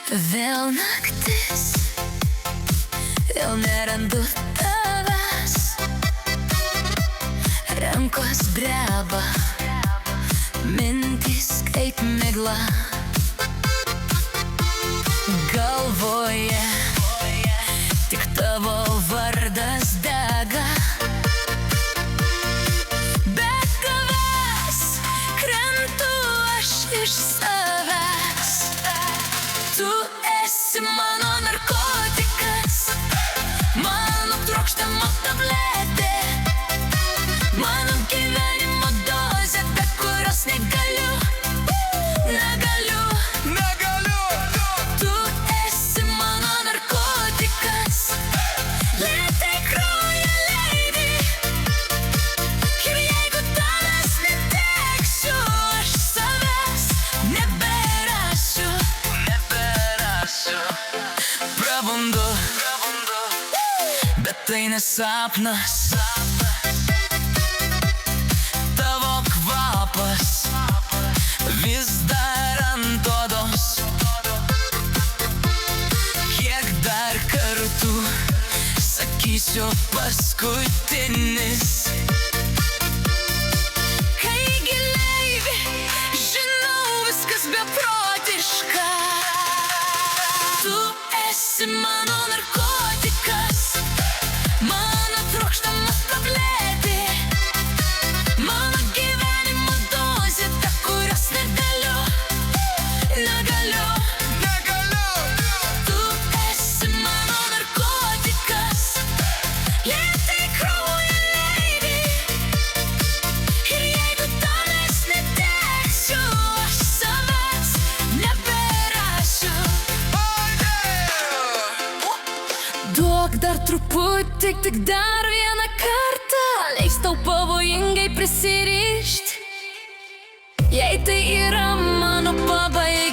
Vėl naktis, vėl nerandu tavęs, rankos dreba, mintys kaip migla, galvoje tik tavo vardas dega. Be tavęs krentu aš iš savęs. Tu esi mano narkotikas, mano trokštama tabletė, mano gyvenimo dozė, be kurios negaliu. Tu esi mano narkotikas, lėtai kraują leidi, ir jeigu tavęs neteksiu, aš savęs neberasiu. Prabundu, bet tai ne sapnas. Tavo kvapas vis dar ant odos. Kiek dar kartų sakysiu paskutinis? Kai giliai žinau, viskas beprotiška. Tu esi mano narkotikas, mano trokštama tabletė, mano gyvenimo dozė, be kurios negaliu. Tu esi mano narkotikas, lėtai kraują leidi, ir jeigu tavęs neteksiu, aš savęs neberasiu. Duok dar truputį, tik dar vieną kartą, leis tau pavojingai prisirišt. Jei tai yra mano pabaiga,